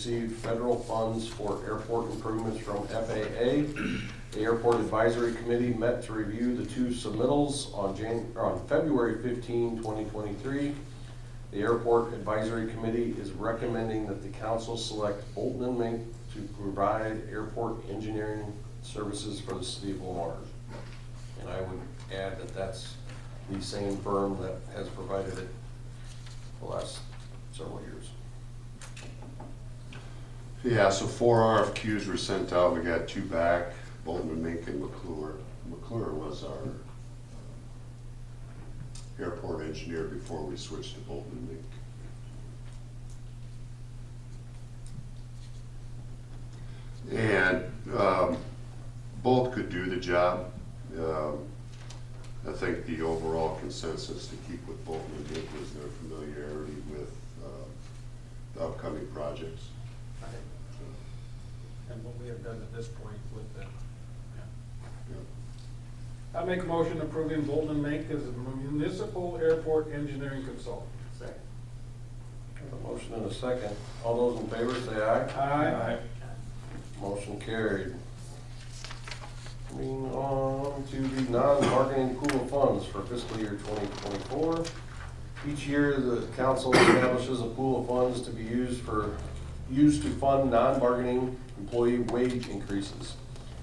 Receive federal funds for airport improvements from FAA. The Airport Advisory Committee met to review the two submittals on February 15, 2023. The Airport Advisory Committee is recommending that the council select Bolton and Mink to provide airport engineering services for the city of Lamar. And I would add that that's the same firm that has provided it the last several years. Yeah, so 4 RFQs were sent out. We got 2 back, Bolton and Mink and McClure. McClure was our airport engineer before we switched to Bolton and Mink. And both could do the job. I think the overall consensus to keep with Bolton and Mink was their familiarity with the upcoming projects. And what we have done at this point with them. I make a motion approving Bolton and Mink as a municipal airport engineering consultant. Second. A motion and a second. All those in favor say aye. Aye. Motion carried. Moving on to the non-bargaining pool of funds for fiscal year 2024. Each year, the council establishes a pool of funds to be used to fund non-bargaining employee wage increases.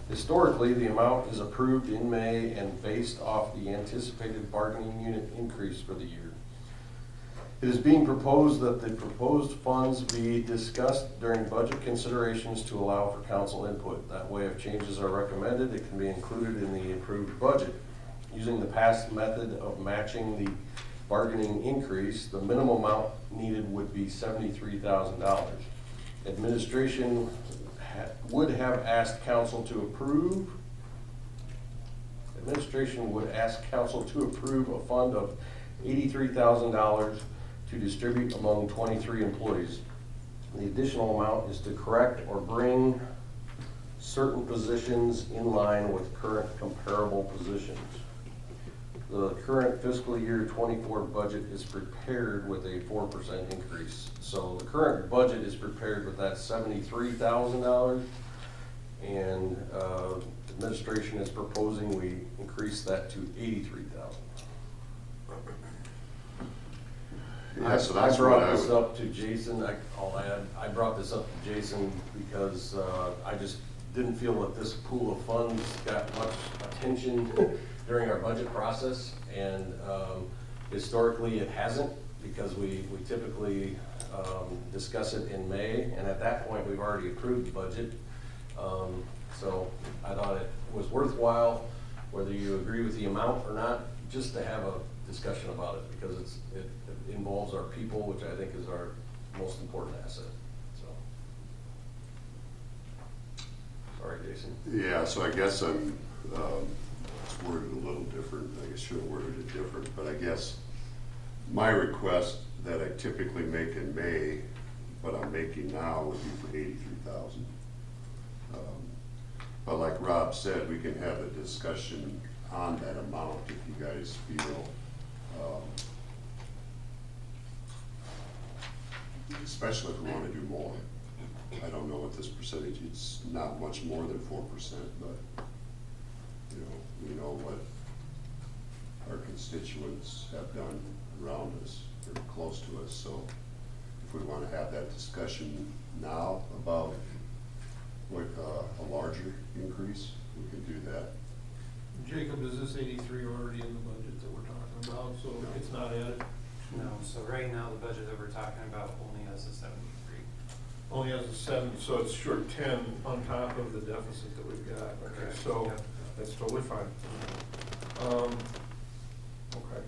Historically, the amount is approved in May and based off the anticipated bargaining unit increase for the year. It is being proposed that the proposed funds be discussed during budget considerations to allow for council input. That way, if changes are recommended, it can be included in the approved budget. Using the past method of matching the bargaining increase, the minimum amount needed would be $73,000. Administration would have asked council to approve. Administration would ask council to approve a fund of $83,000 to distribute among 23 employees. The additional amount is to correct or bring certain positions in line with current comparable positions. The current fiscal year 24 budget is prepared with a 4% increase. So the current budget is prepared with that $73,000, and administration is proposing we increase that to $83,000. Yeah, so I that's brought what this up to Jason. I'll add, I brought this up to Jason because I just didn't feel that this pool of funds got much attention during our budget process, and historically it hasn't, because we typically discuss it in May, and at that point we've already approved the budget. So I thought it was worthwhile, whether you agree with the amount or not, just to have a discussion about it, because it involves our people, which I think is our most important asset. So, sorry, Jason. Yeah, so I guess I'm, it's worded a little different. I guess should have worded it different, but I guess my request that I typically make in May, but I'm making now, would be for $83,000. But like Rob said, we can have a discussion on that amount if you guys feel, especially if we want to do more. I don't know what this percentage, it's not much more than 4%, but you know, we know what our constituents have done around us, or close to us, so if we want to have that discussion now about what a larger increase, we can do that. Jacob, is this 83 already in the budget that we're talking about, so it's not added? No, so right now the budget that we're talking about only has a 73. Only has a 7, so it's short 10 on top of the deficit that we've got. Okay, Correct. so Yep. that's totally fine. Okay.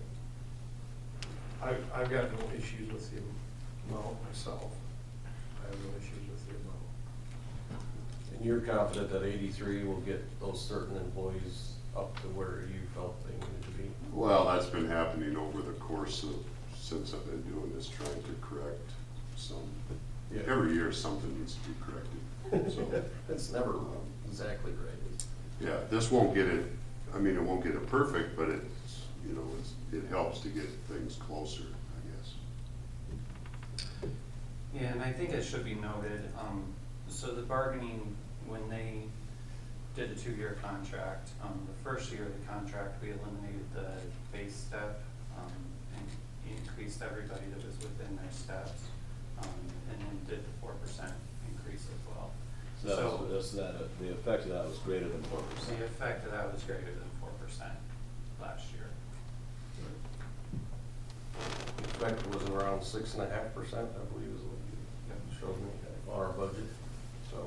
I've got no issues with the amount myself. I have no issues with the amount. And you're confident that 83 will get those certain employees up to where you felt they needed to be? Well, that's been happening over the course of, since I've been doing this, trying to correct some, Yeah. every year something needs to be corrected, so. It's never exactly right. Yeah, this won't get it, I mean, it won't get it perfect, but it's, you know, it helps to get things closer, I guess. Yeah, and I think it should be noted, so the bargaining, when they did the 2-year contract, the first year of the contract, we eliminated the base step, and increased everybody that was within their steps, and then did the 4% increase as well. The effect of that was greater than 4%. The effect of that was greater than 4% last year. The effect was around 6.5%, I believe is what you showed me on our budget, so.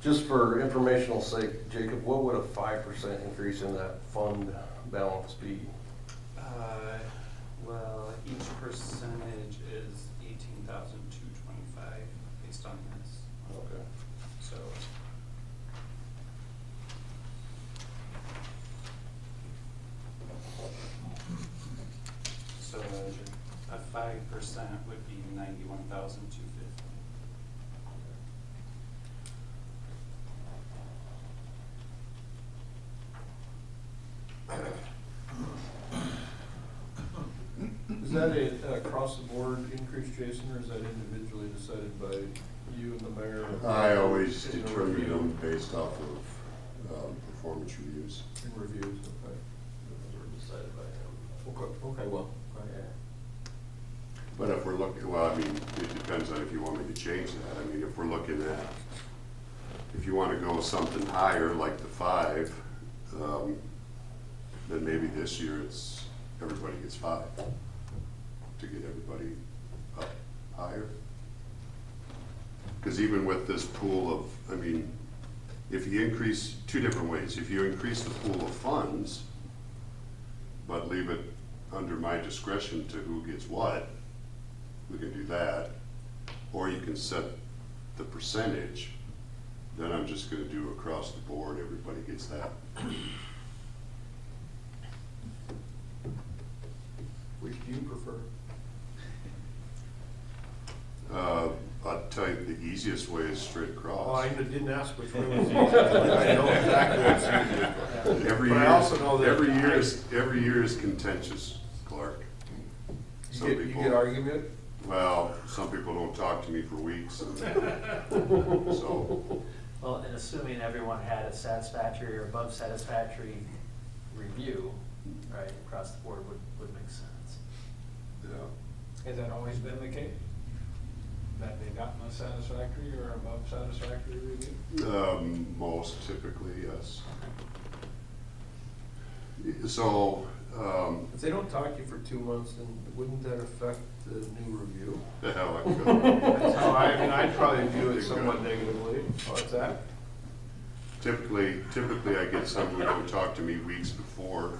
Just for informational sake, Jacob, what would a 5% increase in that fund balance be? Well, each percentage is 18,225 based on this, Okay. so. So a 5% would be 91,250. Is that an across the board increase, Jason, or is that individually decided by you and the mayor? I always In a determine review? them based off of performance reviews. In reviews, okay. Those were decided by him. Okay, well, But if we're looking, well, I mean, it depends on if you want me to change that. I mean, if we're looking at, if you want to go something higher, like the 5, then maybe this year it's, everybody gets 5 to get everybody up higher. Because even with this pool of, I mean, if you increase, 2 different ways. If you increase the pool of funds, but leave it under my discretion to who gets what, we can do that. Or you can set the percentage, then I'm just gonna do across the board, everybody gets that. which do you prefer? I'll tell you, the easiest way is straight Oh, I across. didn't ask which way was easier. I know exactly what's easier. Every But I year, also know that every year is contentious, Clark. Some You get argument? Well, some people don't talk to me for weeks, and so, Well, and assuming everyone had a satisfactory or above satisfactory review, right, across the board would make sense. yeah. Has that always been the case? That they've gotten a satisfactory or above satisfactory review? Most typically, yes. So, If they don't talk to you for 2 months, then wouldn't that affect the new review? the hell I could. That's how I'd probably view it somewhat negatively. What's that? Typically I get some who don't talk to me weeks before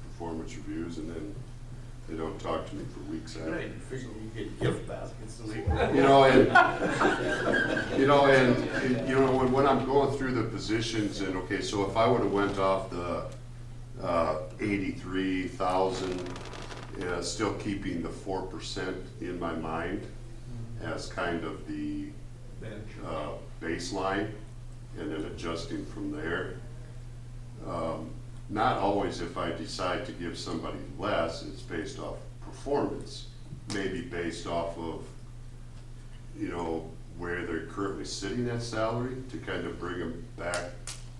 performance reviews, and then they don't talk to me for weeks after. Right, figure you get gift baskets to leave. When I'm going through the positions, and okay, so if I would've went off the 83,000, still keeping the 4% in my mind as kind of the baseline, and then adjusting from there. Not always, if I decide to give somebody less, it's based off performance, maybe based off of, where they're currently sitting at salary, to kind of bring them back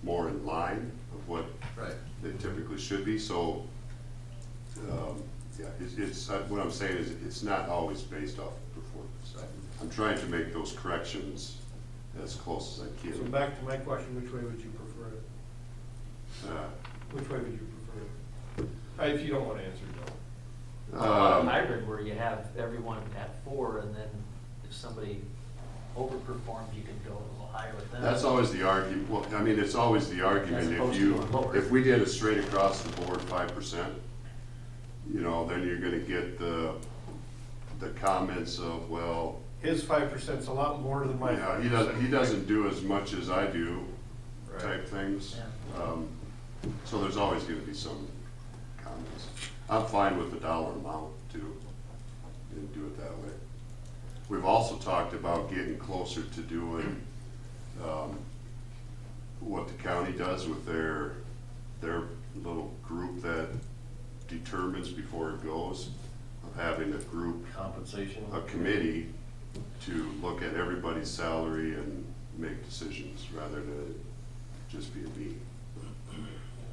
more in line of what Right. they typically should be. So, yeah, it's what I'm saying is, it's not always based off performance. I'm trying to make those corrections as close as I So can. back to my question, which way would you prefer it? Which way would you prefer it? If you don't want to answer, no. Hybrid where you have everyone at 4, and then if somebody overperformed, you can go a little higher with them. That's always the argument, well, I mean, it's always the argument, As opposed if to you, going lower. if we did a straight across the board 5%, then you're gonna get the comments of, well, His 5% is a lot more than my yeah, 5%. he doesn't do as much as I do, Right. type things. Yeah. So there's always gonna be some comments. I'm fine with the dollar amount too, and do it that way. We've also talked about getting closer to doing, what the county does with their little group that determines before it goes, of having a group, Compensation. a committee to look at everybody's salary and make decisions rather than just be a meeting.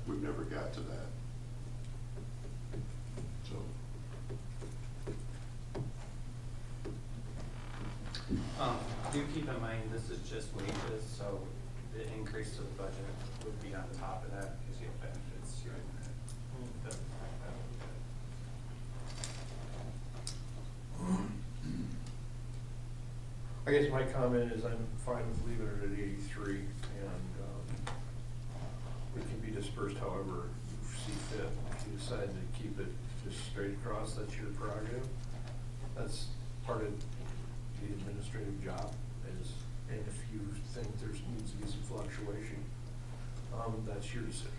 We've never got to that. So, Do keep in mind, this is just wages, so the increase to the budget would be on top of that, because you have benefits, you have that. Doesn't affect that a little bit. I guess my comment is I'm fine with leaving it at 83, and it can be dispersed however you see fit. If you decide to keep it just straight across, that's your prerogative. That's part of the administrative job, and if you think there needs to be some fluctuation, that's your decision.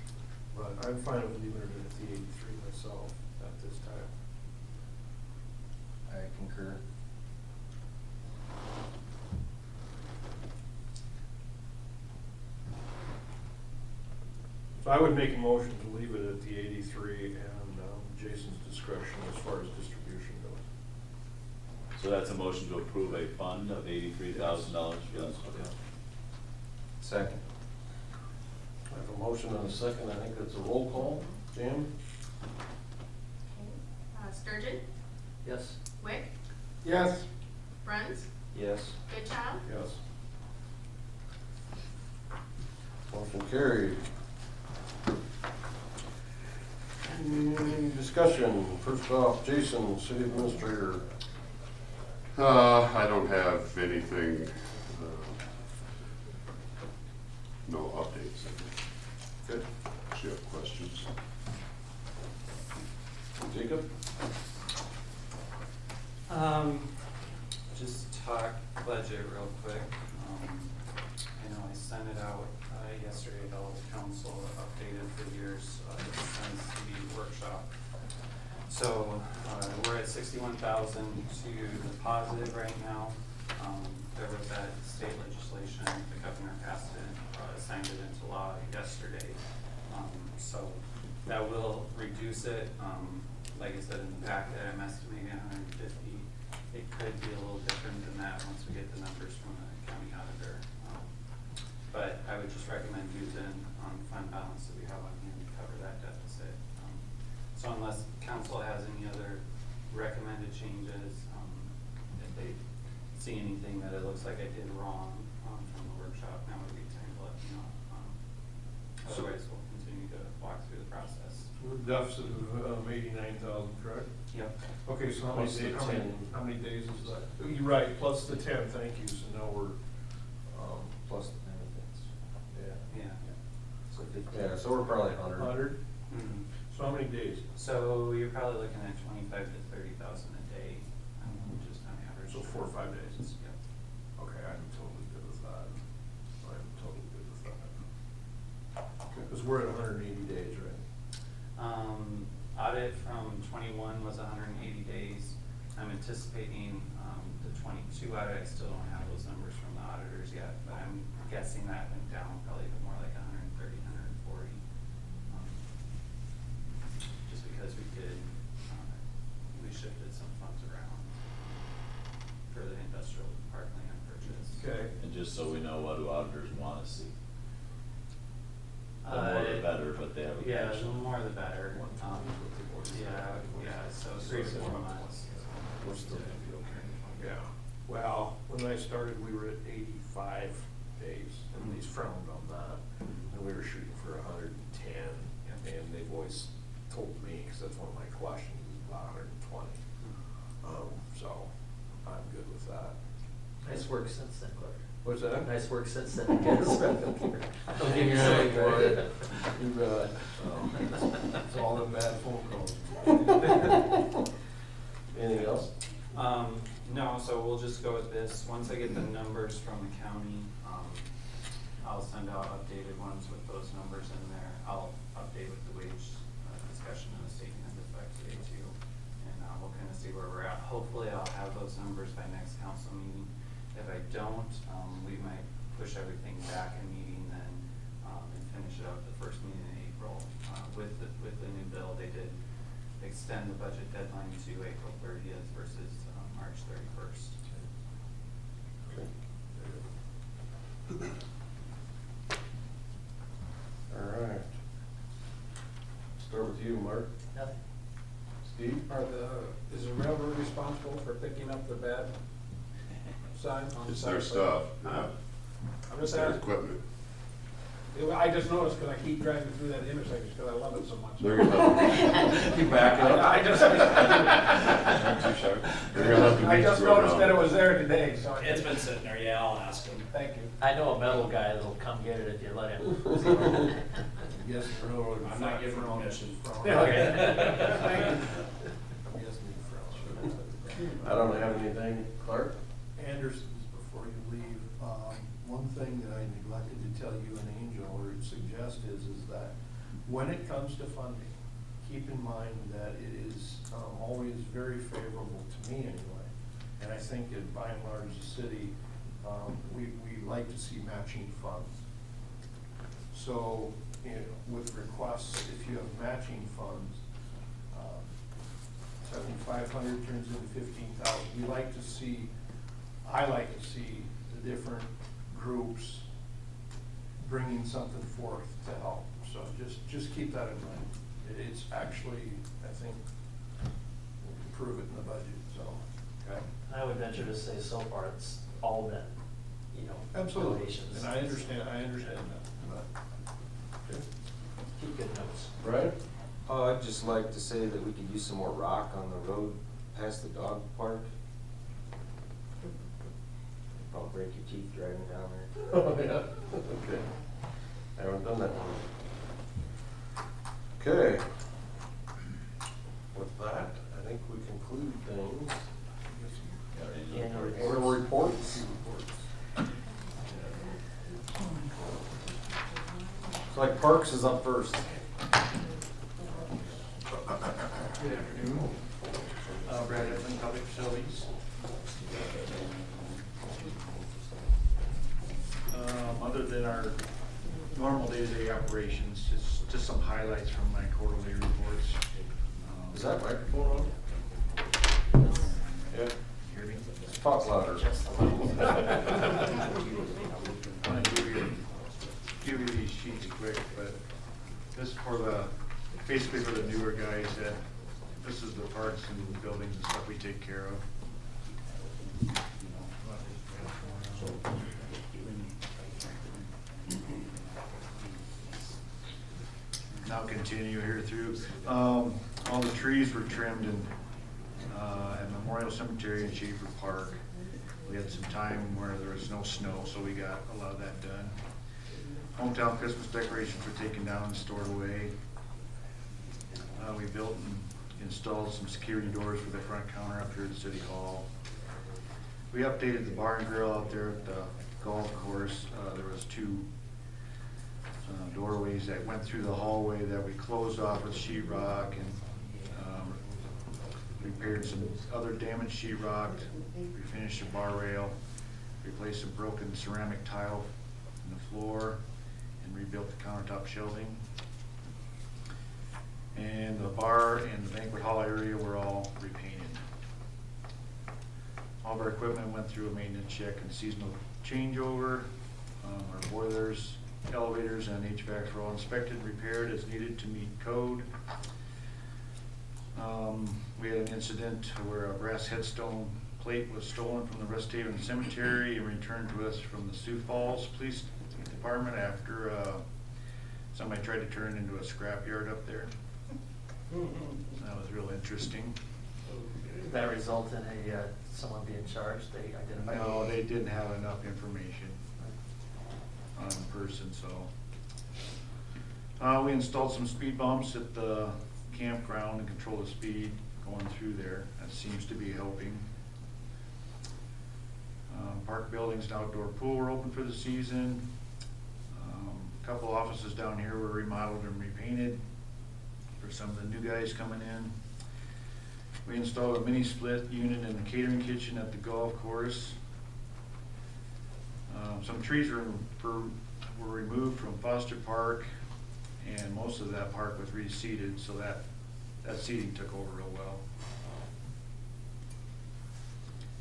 But I'm fine with leaving it at the 83 myself at this time. I concur. So I would make a motion to leave it at the 83 and Jason's discretion as far as distribution goes. So that's a motion to approve a fund of $83,000? Yes. Okay. Second. I have a motion and a second. I think that's a roll call. Jim? Sturgeon, Yes? Wick, Yes. Bruns, Yes. Goodchild, Yes. Motion carried. Discussion, first off, Jason, city administrator. I don't have anything, no updates. Good. Do you have questions? Jacob? Just talk budget real quick. I know I sent it out yesterday to all the council, updated figures since the workshop. So we're at 61,000 to the positive right now. There was that state legislation, the governor passed it, signed it into law yesterday. So that will reduce it. Like I said in the packet, I'm estimating 150. It could be a little different than that once we get the numbers from the county auditor. But I would just recommend using fund balance that we have on hand to cover that deficit. So unless council has any other recommended changes, if they see anything that it looks like I did wrong from the workshop, now would be time to let me know. Otherwise, we'll continue to walk through the process. Deficit of 89,000, correct? Yep. Okay, so how many Plus the days, 10. how many days is that? You're right, plus the 10, thank you, so now we're, Plus the benefits. yeah. Yeah. So 15. Yeah, so we're probably 100. 100? Mhm. So how many days? So you're probably looking at 25 to 30,000 a day, just on average. So 4 or 5 days? Yep. Okay, I'm totally good with that. I'm totally good with that. Because we're at 180 days, right? Audit from 21 was 180 days. I'm anticipating the 22 audit, I still don't have those numbers from the auditors yet, but I'm guessing that went down probably to more like 130, 140. Just because we shifted some funds around for the industrial parkland purchase. Okay. And just so we know, what do auditors want to see? The more the better, but they have a Yeah, the commission. more the better. 120 is what the board said. Yeah, so 3 to 4 months. We're still gonna be okay. Yeah, well, when I started, we were at 85 days, and these frowned on that, and we were shooting for 110, and they've always told me, because that's one of my questions, is about 120. So, I'm good with that. Nice work since then, Clark. What's that? Nice work since then, I guess. I'll give you Yeah, some more. You bet. It's all the bad phone calls. Anything else? No, so we'll just go with this. Once I get the numbers from the county, I'll send out updated ones with those numbers in there. I'll update with the wage discussion and the statement of effect today too. And we'll kind of see where we're at. Hopefully I'll have those numbers by next council meeting. If I don't, we might push everything back a meeting then and finish it up the first meeting in April. With the new bill, they did extend the budget deadline to April 30th versus March 31st. All right. Start with you, Mark. Nothing. Steve? Is the railroad responsible for picking up the bad sign on the It's side their of the- stuff, Huh? yeah, I'm it's just their asking. equipment. I just noticed, cause I keep driving through that intersection, cause I love it so much. They're gonna have You back up. I just, Too sharp. They're gonna have to I meet just you around. noticed that it was there today, so. It's been sitting there, yeah, I'll ask him. Thank you. I know a metal guy that'll come get it if you let him. Yes, the railroad. I'm not giving permission. Okay. Thank you. Yes, the railroad. I don't have anything. Clark? Anderson's, before you leave, one thing that I neglected to tell you and Angel or suggest is that when it comes to funding, keep in mind that it is always very favorable to me anyway. And I think that by and large, the city, we like to see matching funds. So, you know, with requests, if you have matching funds, 7,500 turns into 15,000. We like to see, I like to see the different groups bringing something forth to help. So just keep that in mind. It's actually, I think, we'll improve it in the budget, so. Okay. I would venture to say so far it's all been, you know, Absolutely, donations. and I understand that, but. Keep good notes. Brian? I'd just like to say that we could use some more rock on the road past the dog park. Probably break your teeth driving down there. Oh, yeah, okay. I haven't done that one. Okay. With that, I think we conclude things. Annual Annual reports. It's like Parks is up first. Good afternoon. Brad Edmund, Public Facilities. Other than our normal day-to-day operations, just some highlights from my quarterly reports. Is that microphone on? Yeah. Hear me? Talk louder. Just a little. I'm gonna give you these sheets quick, but this is for basically for the newer guys that, this is the parks and buildings and stuff we take care of. Now continue here through, all the trees were trimmed in, at Memorial Cemetery and Schaefer Park. We had some time where there was no snow, so we got a lot of that done. Hometown Christmas decorations were taken down and stored away. We built and installed some security doors for the front counter up here at City Hall. We updated the bar and grill out there at the golf course. There was two doorways that went through the hallway that we closed off with sheetrock and repaired some other damaged sheetrock. We finished the bar rail, replaced some broken ceramic tile in the floor, and rebuilt the countertop shelving. And the bar and the banquet hall area were all repainted. All of our equipment went through a maintenance check and seasonal changeover. Our boilers, elevators, and HVACs were all inspected and repaired as needed to meet code. We had an incident where a brass headstone plate was stolen from the Rest Haven Cemetery and returned to us from the Sioux Falls Police Department after somebody tried to turn it into a scrapyard up there. That was real interesting. Did that result in someone being charged? They identified? No, they didn't have enough information on the person, so. We installed some speed bumps at the campground and control the speed going through there. That seems to be helping. Park buildings and outdoor pool were open for the season. A couple offices down here were remodeled and repainted for some of the new guys coming in. We installed a mini split unit in the catering kitchen at the golf course. Some trees were removed from Foster Park, and most of that park was reseeded, so that seeding took over real well.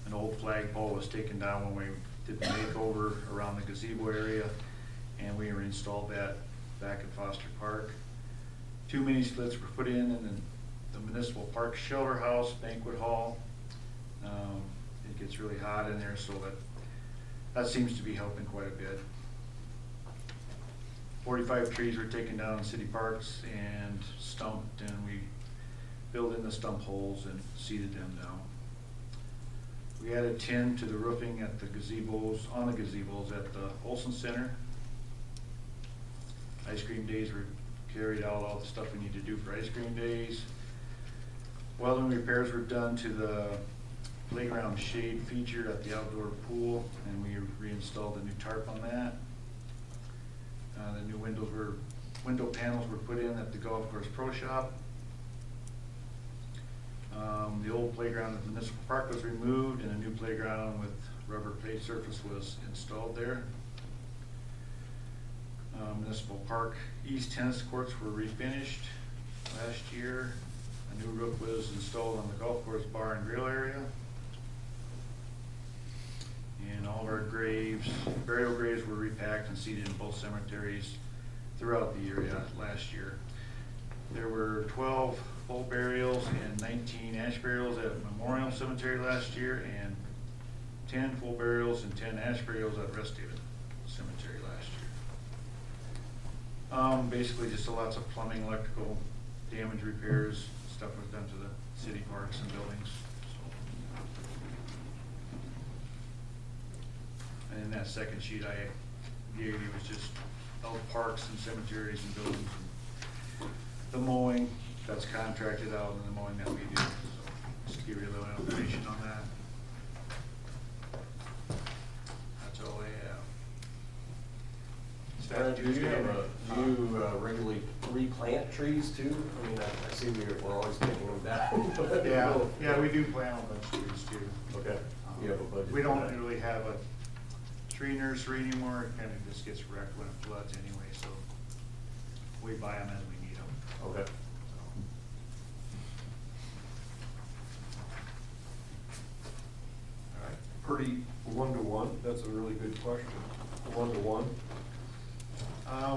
An old flagpole was taken down when we did the makeover around the gazebo area, and we reinstalled that back in Foster Park. 2 mini splits were put in the municipal park shelter house, banquet hall. It gets really hot in there, so that seems to be helping quite a bit. 45 trees were taken down in city parks and stumped, and we filled in the stump holes and seeded them down. We added tin to the roofing at the gazebos, on the gazebos at the Olson Center. Ice cream days were carried out, all the stuff we need to do for ice cream days. Welding repairs were done to the playground shade feature at the outdoor pool, and we reinstalled a new tarp on that. The new window panels were put in at the golf course pro shop. The old playground at Municipal Park was removed, and a new playground with rubber play surface was installed there. Municipal Park East tennis courts were refinished last year. A new roof was installed on the golf course bar and grill area. And all of our graves, burial graves were repacked and seated in both cemeteries throughout the area last year. There were 12 full burials and 19 ash burials at Memorial Cemetery last year, and 10 full burials and 10 ash burials at Rest Haven Cemetery last year. Basically just lots of plumbing, electrical damage repairs, stuff was done to the city parks and buildings. And in that second sheet I gave you was just all the parks and cemeteries and buildings and the mowing that's contracted out and the mowing that we do. So just to give you a little information on that. That's all I have. Do you regularly replant trees too? I mean, I see we're always taking them down. Yeah, we do plant a bunch of trees too. Okay, you have a budget? We don't really have a tree nursery anymore, it kinda just gets wrecked when it floods anyway, so we buy them as we need them. Okay. All right, pretty one-to-one, that's a really good question. One-to-one?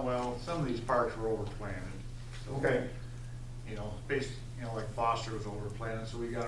Well, some of these parks were overplanted. So, Okay. like Foster was overplanted, so we got